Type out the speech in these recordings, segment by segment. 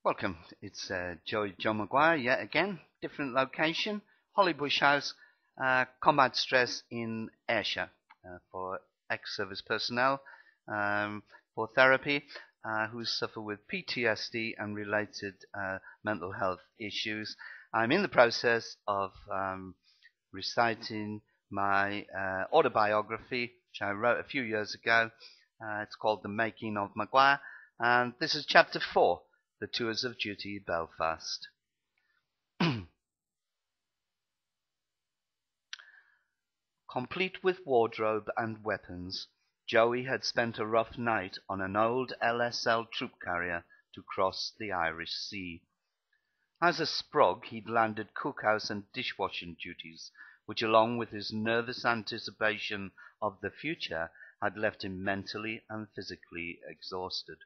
Welcome. It's John McGuire yet again. Different location. Hollybush House. Combat stress in Ayrshire for ex-service personnel for therapy who suffer with PTSD and related mental health issues. I'm in the process of reciting my autobiography, which I wrote a few years ago. It's called The Making of McGuire, and this is chapter 4. The Tours of Duty, Belfast. Complete with wardrobe and weapons, Joey had spent a rough night on an old LSL troop carrier to cross the Irish Sea. As a sprog, he'd landed cookhouse and dishwashing duties, which, along with his nervous anticipation of the future, had left him mentally and physically exhausted.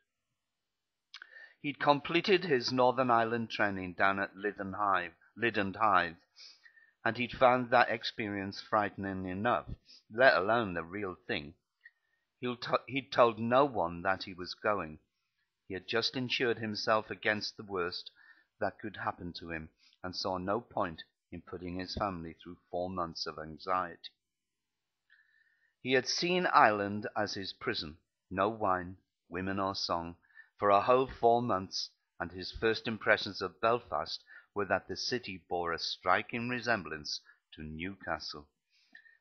He'd completed his Northern Ireland training down at Lydd and Hythe, and he'd found that experience frightening enough, let alone the real thing. He'd told no one that he was going. He had just insured himself against the worst that could happen to him, and saw no point in putting his family through 4 months of anxiety. He had seen Ireland as his prison, no wine, women or song, for a whole 4 months, and his first impressions of Belfast were that the city bore a striking resemblance to Newcastle,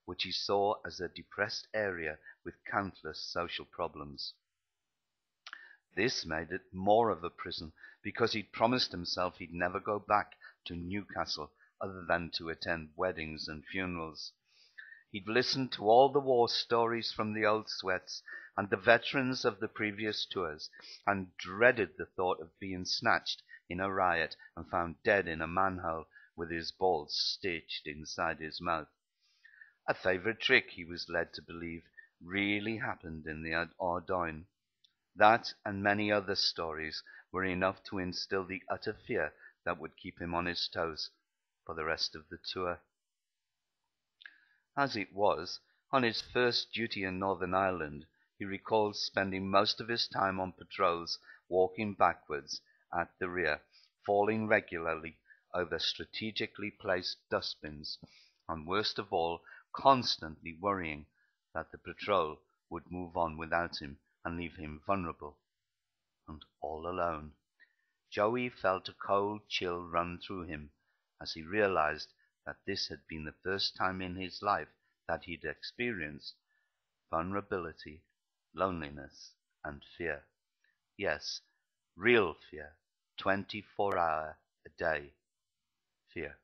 which he saw as a depressed area with countless social problems. This made it more of a prison, because he'd promised himself he'd never go back to Newcastle other than to attend weddings and funerals. He'd listened to all the war stories from the old sweats and the veterans of the previous tours, and dreaded the thought of being snatched in a riot and found dead in a manhole with his balls stitched inside his mouth. A favourite trick, he was led to believe, really happened in the Ardoyne. That and many other stories were enough to instill the utter fear that would keep him on his toes for the rest of the tour. As it was, on his first duty in Northern Ireland, he recalled spending most of his time on patrols, walking backwards at the rear, falling regularly over strategically placed dustbins, and worst of all, constantly worrying that the patrol would move on without him and leave him vulnerable and all alone. Joey felt a cold chill run through him as he realized that this had been the first time in his life that he'd experienced vulnerability, loneliness, and fear. Yes, real fear, 24-hour a day fear.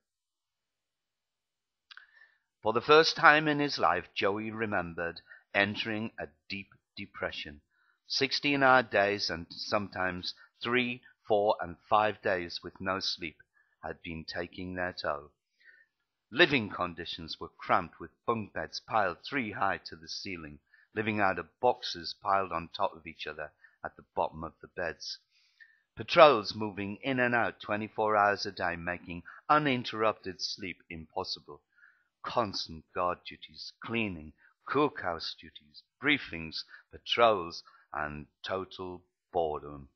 For the first time in his life, Joey remembered entering a deep depression. 16-hour days and sometimes 3, 4, and 5 days with no sleep had been taking their toll. Living conditions were cramped with bunk beds piled 3 high to the ceiling, living out of boxes piled on top of each other at the bottom of the beds. Patrols moving in and out 24 hours a day, making uninterrupted sleep impossible. Constant guard duties, cleaning, cookhouse duties, briefings, patrols, and total boredom.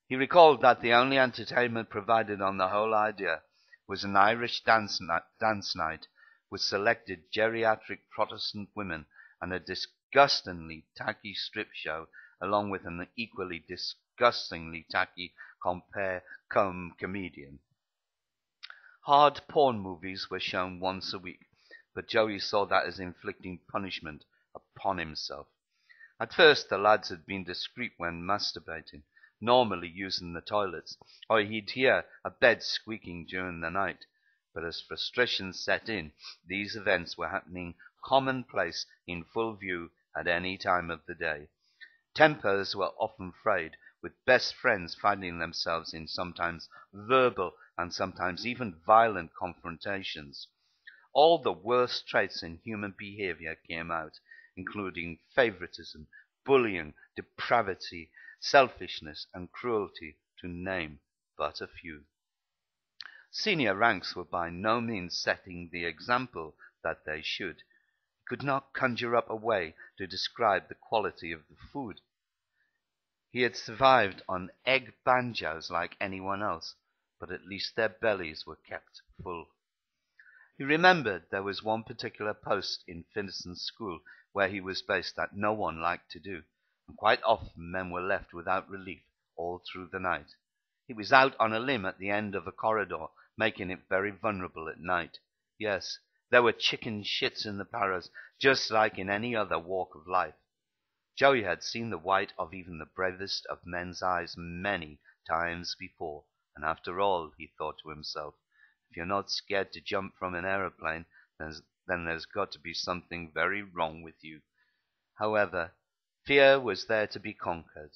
He recalled that the only entertainment provided on the whole idea was an Irish dance night with selected geriatric Protestant women and a disgustingly tacky strip show, along with an equally disgustingly tacky comedian. Hard porn movies were shown once a week, but Joey saw that as inflicting punishment upon himself. At first the lads had been discreet when masturbating, normally using the toilets, or he'd hear a bed squeaking during the night. But as frustration set in, these events were happening commonplace in full view at any time of the day. Tempers were often frayed, with best friends finding themselves in sometimes verbal and sometimes even violent confrontations. All the worst traits in human behavior came out, including favoritism, bullying, depravity, selfishness, and cruelty, to name but a few. Senior ranks were by no means setting the example that they should. He could not conjure up a way to describe the quality of the food. He had survived on egg banjos like anyone else, but at least their bellies were kept full. He remembered there was one particular post in Finnerson's school where he was based that no one liked to do, and quite often men were left without relief all through the night. He was out on a limb at the end of a corridor, making it very vulnerable at night. Yes, there were chicken shits in the barrows, just like in any other walk of life. Joey had seen the white of even the bravest of men's eyes many times before, and after all, he thought to himself, if you're not scared to jump from an aeroplane, then there's got to be something very wrong with you. However, fear was there to be conquered,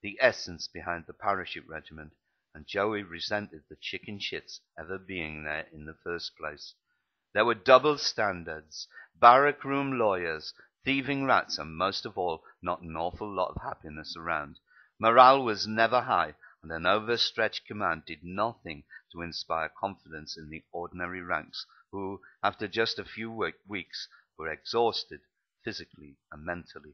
the essence behind the parachute regiment, and Joey resented the chicken shits ever being there in the first place. There were double standards, barrack room lawyers, thieving rats, and most of all, not an awful lot of happiness around. Morale was never high, and an overstretched command did nothing to inspire confidence in the ordinary ranks, who, after just a few weeks, were exhausted physically and mentally.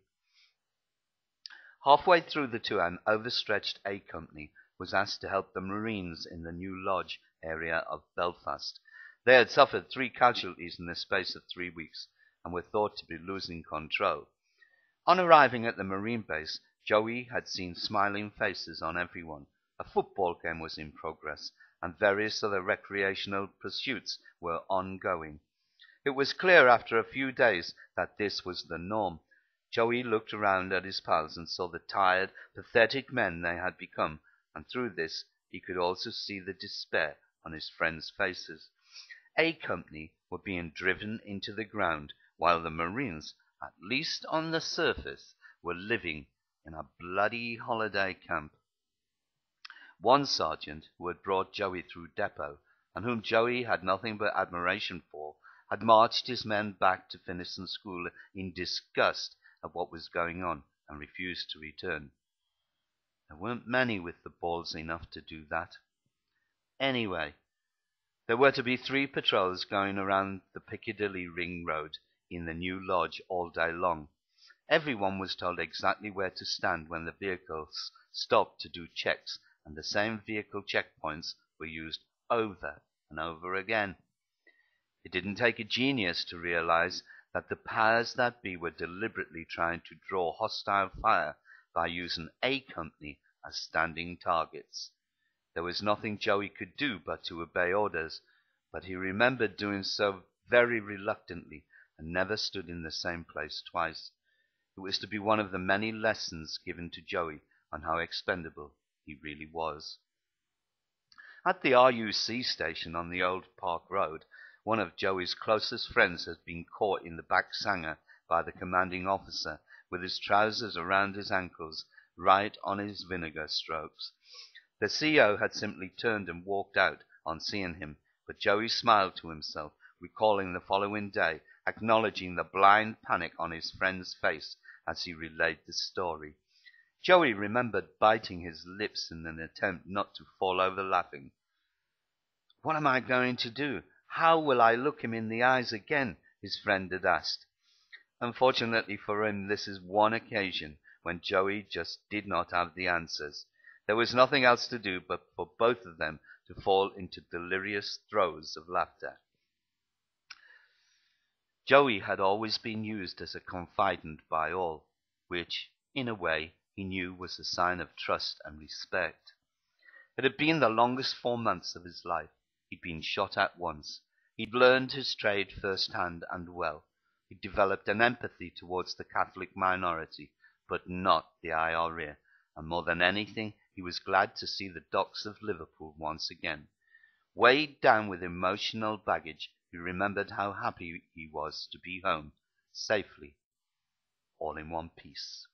Halfway through the tour, an overstretched A Company was asked to help the Marines in the New Lodge area of Belfast. They had suffered 3 casualties in the space of 3 weeks, and were thought to be losing control. On arriving at the Marine base, Joey had seen smiling faces on everyone. A football game was in progress, and various other recreational pursuits were ongoing. It was clear after a few days that this was the norm. Joey looked around at his pals and saw the tired, pathetic men they had become, and through this he could also see the despair on his friends' faces. A Company were being driven into the ground, while the Marines, at least on the surface, were living in a bloody holiday camp. One sergeant, who had brought Joey through depot, and whom Joey had nothing but admiration for, had marched his men back to Finnerson School in disgust at what was going on, and refused to return. There weren't many with the balls enough to do that. Anyway, there were to be 3 patrols going around the Piccadilly Ring Road in the New Lodge all day long. Everyone was told exactly where to stand when the vehicles stopped to do checks, and the same vehicle checkpoints were used over and over again. It didn't take a genius to realize that the powers that be were deliberately trying to draw hostile fire by using A Company as standing targets. There was nothing Joey could do but to obey orders, but he remembered doing so very reluctantly and never stood in the same place twice. It was to be one of the many lessons given to Joey on how expendable he really was. At the RUC station on the Old Park Road, one of Joey's closest friends had been caught in the back sanger by the commanding officer, with his trousers around his ankles, right on his vinegar strokes. The CO had simply turned and walked out on seeing him, but Joey smiled to himself, recalling the following day, acknowledging the blind panic on his friend's face as he relayed the story. Joey remembered biting his lips in an attempt not to fall over laughing. "What am I going to do? How will I look him in the eyes again?" his friend had asked. Unfortunately for him, this is one occasion when Joey just did not have the answers. There was nothing else to do but for both of them to fall into delirious throes of laughter. Joey had always been used as a confidant by all, which, in a way, he knew was a sign of trust and respect. It had been the longest 4 months of his life. He'd been shot at once. He'd learned his trade firsthand and well. He'd developed an empathy towards the Catholic minority, but not the IRA, and more than anything, he was glad to see the docks of Liverpool once again. Weighed down with emotional baggage, he remembered how happy he was to be home, safely, all in one piece.